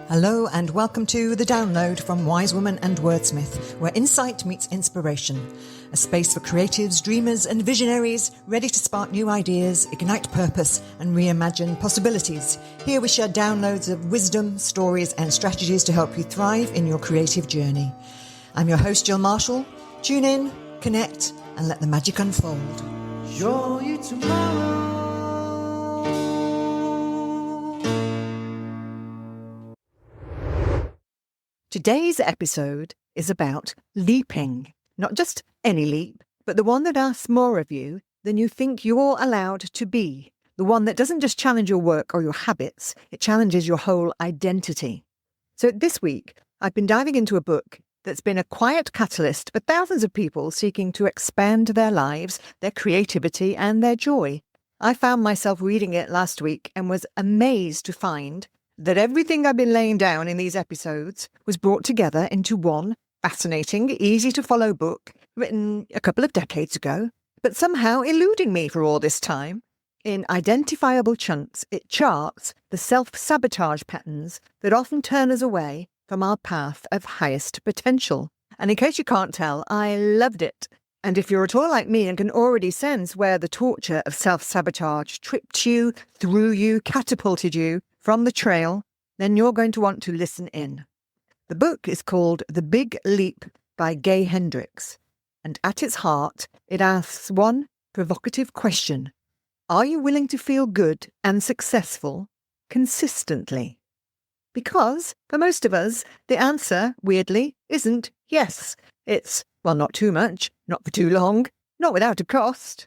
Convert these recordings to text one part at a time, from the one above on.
Hello and welcome to The Download from Wise Woman and Wordsmith, where insight meets inspiration. A space for creatives, dreamers and visionaries ready to spark new ideas, ignite purpose and reimagine possibilities. Here we share downloads of wisdom, stories and strategies to help you thrive in your creative journey. I'm your host, Jill Marshall. Tune in, connect and let the magic unfold. Show you tomorrow. Today's episode is about leaping. Not just any leap, but the one that asks more of you than you think you're allowed to be. The one that doesn't just challenge your work or your habits, it challenges your whole identity. So this week, I've been diving into a book that's been a quiet catalyst for thousands of people seeking to expand their lives, their creativity and their joy. I found myself reading it last week and was amazed to find that everything I've been laying down in these episodes was brought together into one fascinating, easy-to-follow book written a couple of decades ago, but somehow eluding me for all this time. In identifiable chunks, it charts the self-sabotage patterns that often turn us away from our path of highest potential. And in case you can't tell, I loved it. And if you're at all like me and can already sense where the torture of self-sabotage tripped you, threw you, catapulted you from the trail, then you're going to want to listen in. The book is called The Big Leap by Hendricks, and at its heart, it asks one provocative question. Are you willing to feel good and successful consistently? Because, for most of us, the answer, weirdly, isn't yes. It's, well, not too much, not for too long, not without a cost.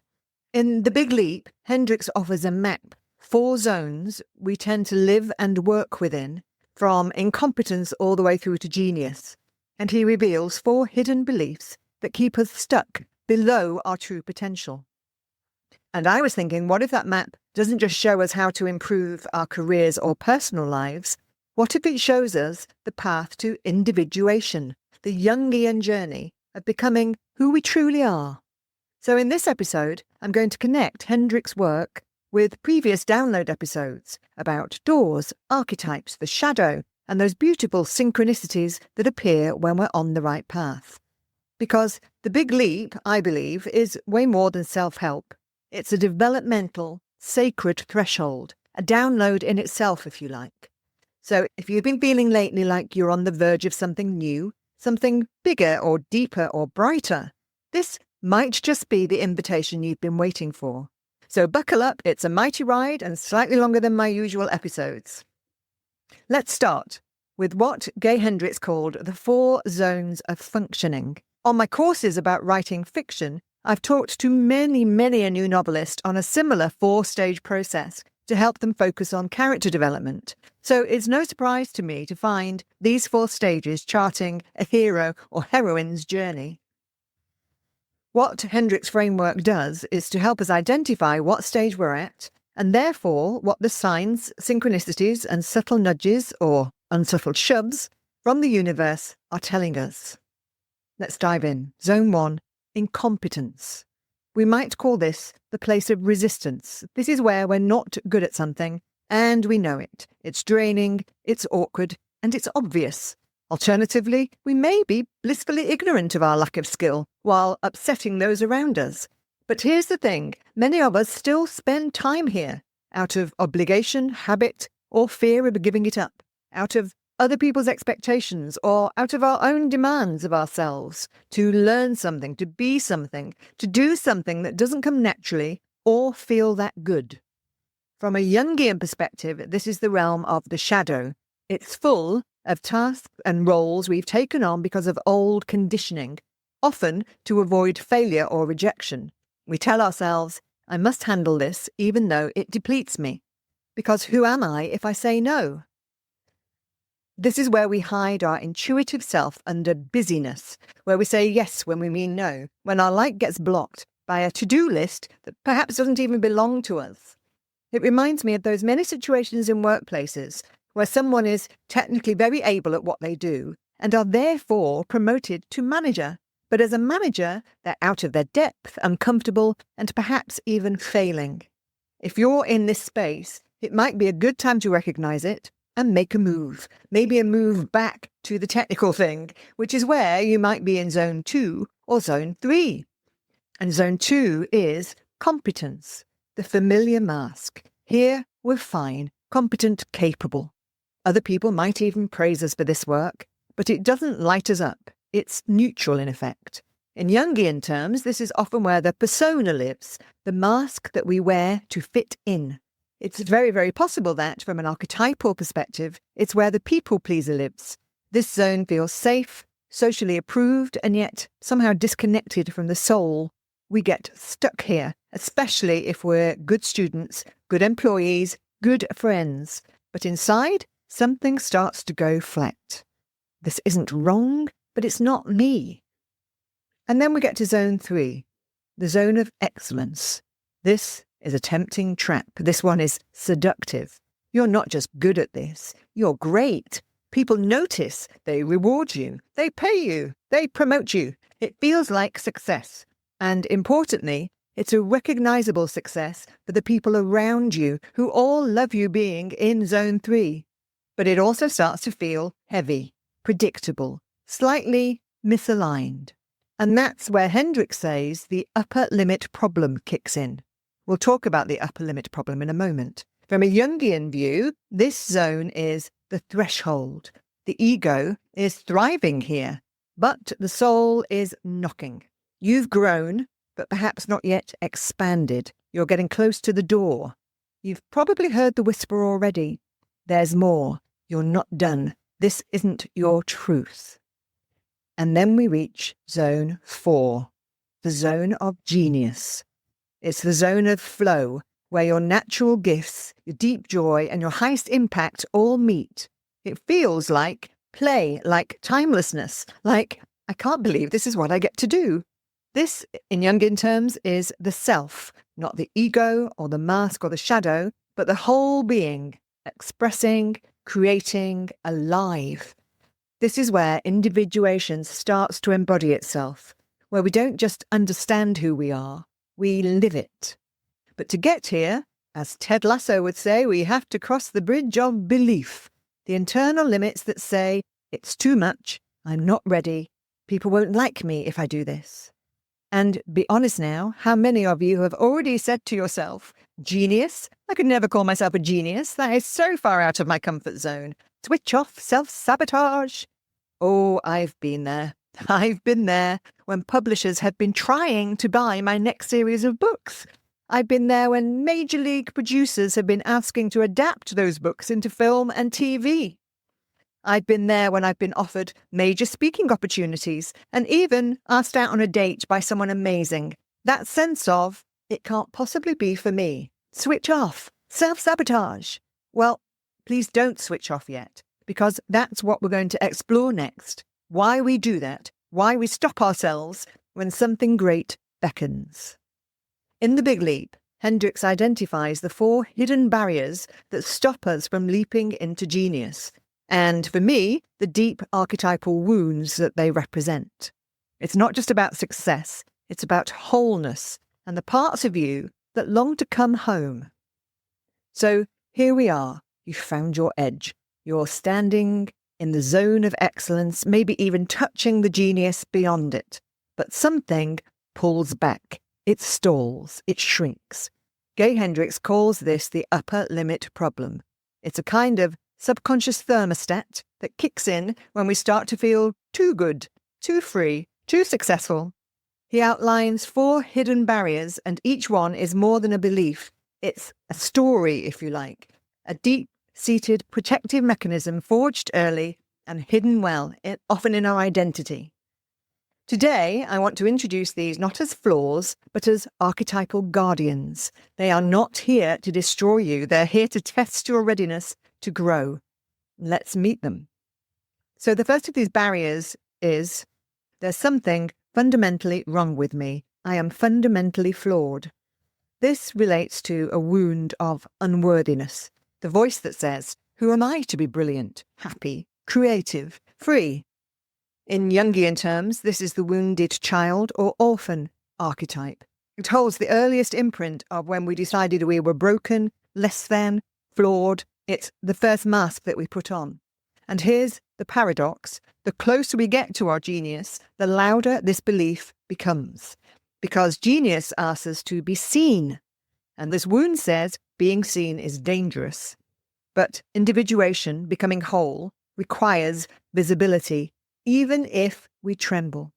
In The Big Leap, Hendricks offers a map, 4 zones we tend to live and work within, from incompetence all the way through to genius. And he reveals 4 hidden beliefs that keep us stuck below our true potential. And I was thinking, what if that map doesn't just show us how to improve our careers or personal lives? What if it shows us the path to individuation, the Jungian journey of becoming who we truly are? So in this episode, I'm going to connect Hendricks' work with previous download episodes about doors, archetypes, the shadow, and those beautiful synchronicities that appear when we're on the right path. Because the big leap, I believe, is way more than self-help. It's a developmental, sacred threshold, a download in itself, if you like. So if you've been feeling lately like you're on the verge of something new, something bigger or deeper or brighter, this might just be the invitation you've been waiting for. So buckle up, it's a mighty ride and slightly longer than my usual episodes. Let's start with what Hendricks called the 4 zones of functioning. On my courses about writing fiction, I've talked to many a new novelist on a similar 4-stage process to help them focus on character development. So it's no surprise to me to find these 4 stages charting a hero or heroine's journey. What Hendricks' framework does is to help us identify what stage we're at, and therefore what the signs, synchronicities, and subtle nudges, or unsubtle shoves, from the universe are telling us. Let's dive in. Zone 1, incompetence. We might call this the place of resistance. This is where we're not good at something, and we know it. It's draining, it's awkward, and it's obvious. Alternatively, we may be blissfully ignorant of our lack of skill while upsetting those around us. But here's the thing, many of us still spend time here, out of obligation, habit, or fear of giving it up, out of other people's expectations, or out of our own demands of ourselves, to learn something, to be something, to do something that doesn't come naturally or feel that good. From a Jungian perspective, this is the realm of the shadow. It's full of tasks and roles we've taken on because of old conditioning, often to avoid failure or rejection. We tell ourselves, I must handle this even though it depletes me. Because who am I if I say no? This is where we hide our intuitive self under busyness, where we say yes when we mean no, when our light gets blocked by a to-do list that perhaps doesn't even belong to us. It reminds me of those many situations in workplaces where someone is technically very able at what they do and are therefore promoted to manager. But as a manager, they're out of their depth, uncomfortable, and perhaps even failing. If you're in this space, it might be a good time to recognize it, and make a move. Maybe a move back to the technical thing, which is where you might be in zone 2 or zone 3. And zone 2 is competence, the familiar mask. Here we're fine, competent, capable. Other people might even praise us for this work, but it doesn't light us up. It's neutral in effect. In Jungian terms, this is often where the persona lives, the mask that we wear to fit in. It's very, very possible that, from an archetypal perspective, it's where the people pleaser lives. This zone feels safe, socially approved, and yet somehow disconnected from the soul. We get stuck here, especially if we're good students, good employees, good friends. But inside, something starts to go flat. This isn't wrong, but it's not me. And then we get to zone 3, the zone of excellence. This is a tempting trap. This one is seductive. You're not just good at this, you're great. People notice, they reward you, they pay you, they promote you. It feels like success. And importantly, it's a recognizable success for the people around you who all love you being in zone 3. But it also starts to feel heavy, predictable, slightly misaligned. And that's where Hendricks says the upper limit problem kicks in. We'll talk about the upper limit problem in a moment. From a Jungian view, this zone is the threshold. The ego is thriving here, but the soul is knocking. You've grown, but perhaps not yet expanded. You're getting close to the door. You've probably heard the whisper already. There's more. You're not done. This isn't your truth. And then we reach zone 4, the zone of genius. It's the zone of flow, where your natural gifts, your deep joy, and your highest impact all meet. It feels like play, like timelessness, like, I can't believe this is what I get to do. This, in Jungian terms, is the self, not the ego or the mask or the shadow, but the whole being, expressing, creating, alive. This is where individuation starts to embody itself, where we don't just understand who we are, we live it. But to get here, as Ted Lasso would say, we have to cross the bridge of belief, the internal limits that say, it's too much, I'm not ready, people won't like me if I do this. And be honest now, how many of you have already said to yourself, genius? I could never call myself a genius. That is so far out of my comfort zone. Switch off, self-sabotage. Oh, I've been there. I've been there when publishers have been trying to buy my next series of books. I've been there when major league producers have been asking to adapt those books into film and TV. I've been there when I've been offered major speaking opportunities and even asked out on a date by someone amazing. That sense of, it can't possibly be for me. Switch off. Self-sabotage. Well, please don't switch off yet, because that's what we're going to explore next. Why we do that. Why we stop ourselves when something great beckons. In The Big Leap, Hendricks identifies the 4 hidden barriers that stop us from leaping into genius. And for me, the deep archetypal wounds that they represent. It's not just about success, it's about wholeness and the parts of you that long to come home. So here we are. You've found your edge. You're standing in the zone of excellence, maybe even touching the genius beyond it. But something pulls back. It stalls. It shrinks. Gay Hendricks calls this the upper limit problem. It's a kind of subconscious thermostat that kicks in when we start to feel too good, too free, too successful. He outlines 4 hidden barriers, and each one is more than a belief. It's a story, if you like, a deep-seated protective mechanism forged early and hidden well, often in our identity. Today, I want to introduce these not as flaws, but as archetypal guardians. They are not here to destroy you. They're here to test your readiness to grow. Let's meet them. So the first of these barriers is, there's something fundamentally wrong with me. I am fundamentally flawed. This relates to a wound of unworthiness, the voice that says, who am I to be brilliant, happy, creative, free? In Jungian terms, this is the wounded child or orphan archetype. It holds the earliest imprint of when we decided we were broken, less than, flawed, It's the first mask that we put on. And here's the paradox. The closer we get to our genius, the louder this belief becomes. Because genius asks us to be seen. And this wound says being seen is dangerous. But individuation, becoming whole, requires visibility, even if we tremble.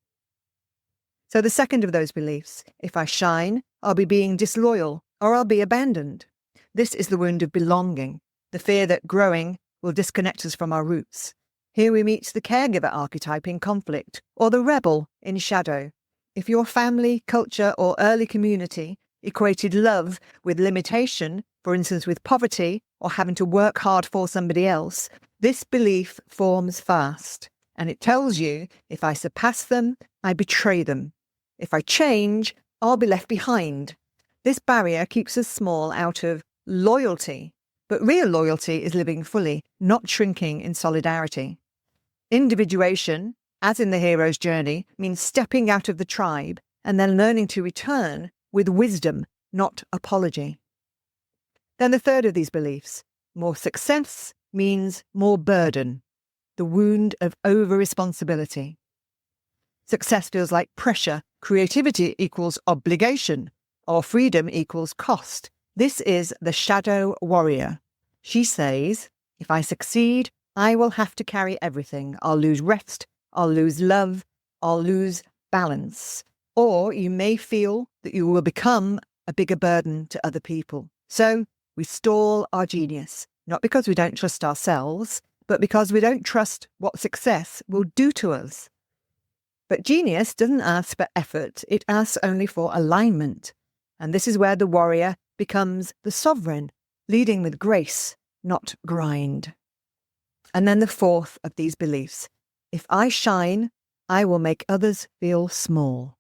So the second of those beliefs, if I shine, I'll be being disloyal or I'll be abandoned. This is the wound of belonging, the fear that growing will disconnect us from our roots. Here we meet the caregiver archetype in conflict, or the rebel in shadow. If your family, culture, or early community equated love with limitation, for instance with poverty or having to work hard for somebody else, this belief forms fast. And it tells you, if I surpass them, I betray them. If I change, I'll be left behind. This barrier keeps us small out of loyalty. But real loyalty is living fully, not shrinking in solidarity. Individuation, as in the hero's journey, means stepping out of the tribe and then learning to return with wisdom, not apology. Then the third of these beliefs, more success means more burden, the wound of over-responsibility. Success feels like pressure, creativity equals obligation, or freedom equals cost. This is the shadow warrior. She says, if I succeed, I will have to carry everything. I'll lose rest, I'll lose love, I'll lose balance. Or you may feel that you will become a bigger burden to other people. So we stall our genius, not because we don't trust ourselves, but because we don't trust what success will do to us. But genius doesn't ask for effort, it asks only for alignment. And this is where the warrior becomes the sovereign, leading with grace, not grind. And then the fourth of these beliefs, if I shine, I will make others feel small.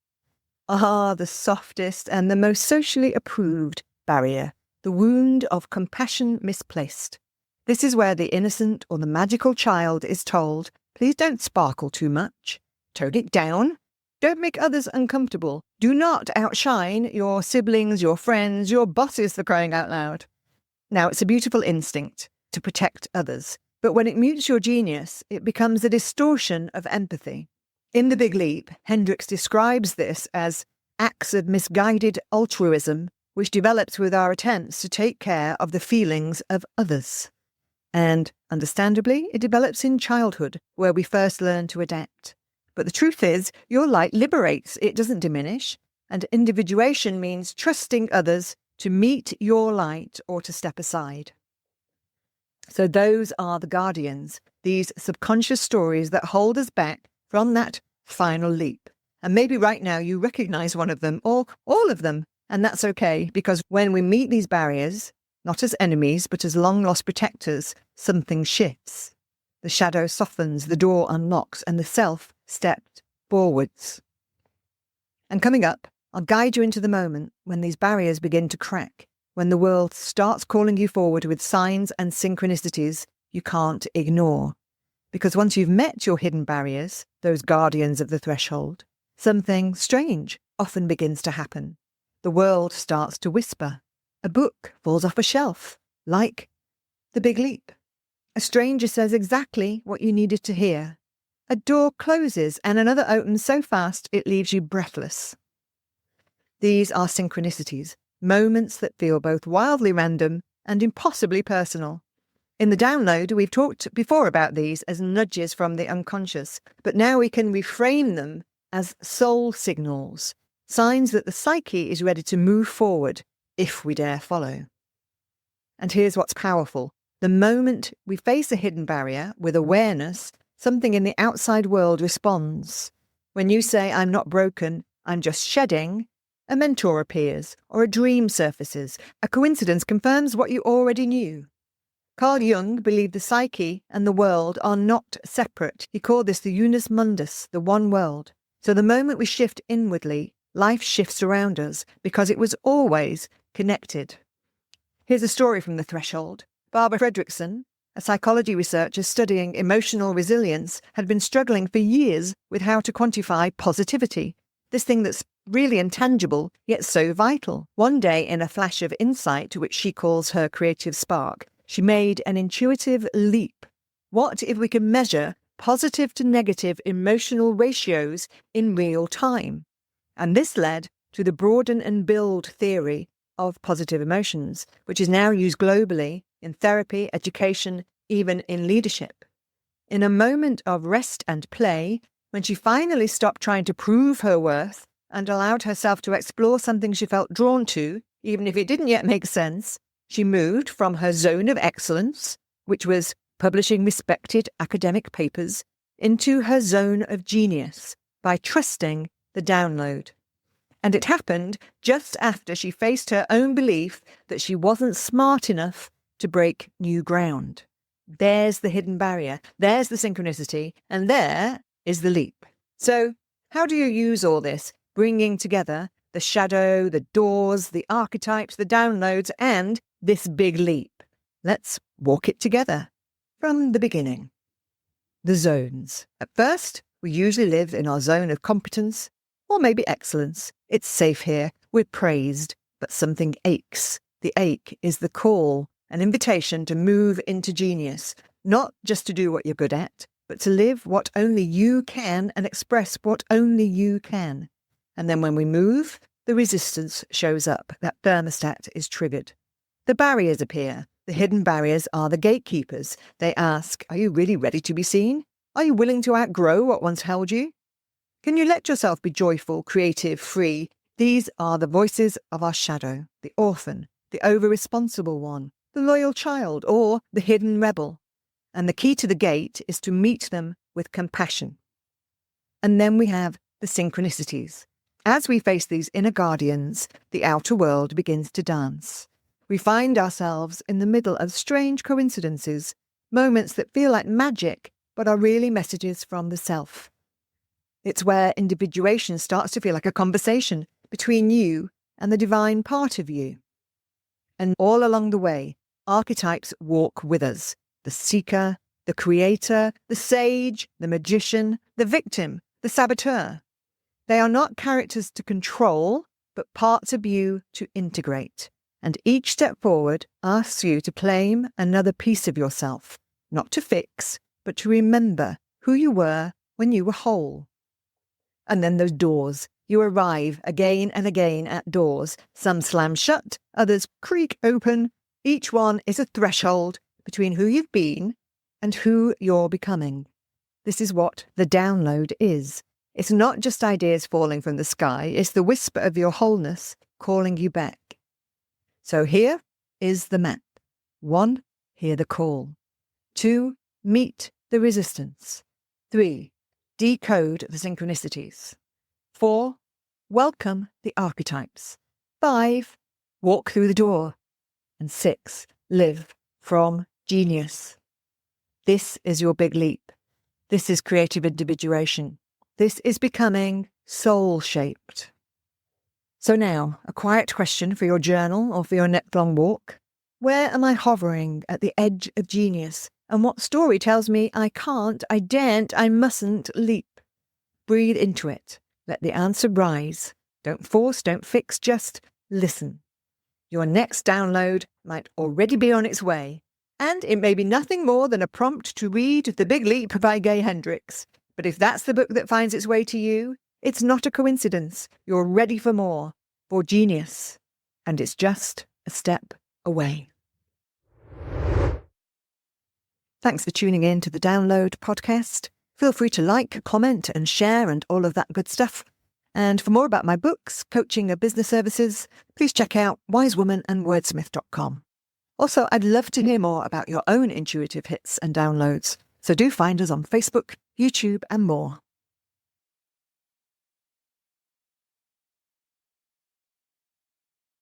Ah, the softest and the most socially approved barrier, the wound of compassion misplaced. This is where the innocent or the magical child is told, please don't sparkle too much, tone it down. Don't make others uncomfortable. Do not outshine your siblings, your friends, your bosses for crying out loud. Now, it's a beautiful instinct to protect others, but when it mutes your genius, it becomes a distortion of empathy. In The Big Leap, Hendricks describes this as acts of misguided altruism, which develops with our attempts to take care of the feelings of others. And, understandably, it develops in childhood, where we first learn to adapt. But the truth is, your light liberates, it doesn't diminish. And individuation means trusting others to meet your light or to step aside. So those are the guardians, these subconscious stories that hold us back from that final leap. And maybe right now you recognize one of them or all of them. And that's okay, because when we meet these barriers, not as enemies, but as long-lost protectors, something shifts. The shadow softens, the door unlocks, and the self stepped forwards. And coming up, I'll guide you into the moment when these barriers begin to crack, when the world starts calling you forward with signs and synchronicities you can't ignore. Because once you've met your hidden barriers, those guardians of the threshold, something strange often begins to happen. The world starts to whisper. A book falls off a shelf, like The Big Leap. A stranger says exactly what you needed to hear. A door closes and another opens so fast it leaves you breathless. These are synchronicities, moments that feel both wildly random and impossibly personal. In the download, we've talked before about these as nudges from the unconscious, but now we can reframe them as soul signals, signs that the psyche is ready to move forward if we dare follow. And here's what's powerful. The moment we face a hidden barrier with awareness, something in the outside world responds. When you say, I'm not broken, I'm just shedding, a mentor appears or a dream surfaces. A coincidence confirms what you already knew. Carl Jung believed the psyche and the world are not separate. He called this the unus mundus, the one world. So the moment we shift inwardly, life shifts around us because it was always connected. Here's a story from the threshold. Barbara Fredrickson, a psychology researcher studying emotional resilience, had been struggling for years with how to quantify positivity, this thing that's really intangible, yet so vital. One day, in a flash of insight, which she calls her creative spark, She made an intuitive leap. What if we could measure positive to negative emotional ratios in real time? And this led to the broaden and build theory of positive emotions, which is now used globally in therapy, education, even in leadership. In a moment of rest and play, when she finally stopped trying to prove her worth and allowed herself to explore something she felt drawn to, even if it didn't yet make sense, she moved from her zone of excellence, which was publishing respected academic papers, into her zone of genius by trusting the download. And it happened just after she faced her own belief that she wasn't smart enough to break new ground. There's the hidden barrier, there's the synchronicity, and there is the leap. So, how do you use all this, bringing together the shadow, the doors, the archetypes, the downloads, and this big leap? Let's walk it together from the beginning. The zones. At first, we usually live in our zone of competence, or maybe excellence. It's safe here, we're praised, but something aches. The ache is the call, an invitation to move into genius, not just to do what you're good at, but to live what only you can and express what only you can. And then when we move, the resistance shows up, that thermostat is triggered. The barriers appear. The hidden barriers are the gatekeepers. They ask, are you really ready to be seen? Are you willing to outgrow what once held you? Can you let yourself be joyful, creative, free? These are the voices of our shadow, the orphan, the over-responsible one, the loyal child, or the hidden rebel. And the key to the gate is to meet them with compassion. And then we have the synchronicities. As we face these inner guardians, the outer world begins to dance. We find ourselves in the middle of strange coincidences, moments that feel like magic, but are really messages from the self. It's where individuation starts to feel like a conversation between you and the divine part of you. And all along the way, archetypes walk with us. The seeker, the creator, the sage, the magician, the victim, the saboteur. They are not characters to control, but parts of you to integrate. And each step forward asks you to claim another piece of yourself, not to fix, but to remember who you were when you were whole. And then those doors. You arrive again and again at doors. Some slam shut, others creak open. Each one is a threshold between who you've been and who you're becoming. This is what the download is. It's not just ideas falling from the sky, it's the whisper of your wholeness calling you back. So here is the map. 1. Hear the call. 2. Meet the resistance. 3. Decode the synchronicities. 4. Welcome the archetypes. 5. Walk through the door. And 6. Live from genius. This is your big leap. This is creative individuation. This is becoming soul-shaped. So now, a quiet question for your journal or for your next-long walk. Where am I hovering at the edge of genius? And what story tells me I can't, I daren't, I mustn't leap? Breathe into it. Let the answer rise. Don't force, don't fix, just listen. Your next download might already be on its way. And it may be nothing more than a prompt to read The Big Leap by Hendricks. But if that's the book that finds its way to you, it's not a coincidence. You're ready for more, for genius. And it's just a step away. Thanks for tuning in to the Download podcast. Feel free to like, comment and share and all of that good stuff. And for more about my books, coaching and business services, please check out wisewomanandwordsmith.com. Also, I'd love to hear more about your own intuitive hits and downloads. So do find us on Facebook, YouTube and more.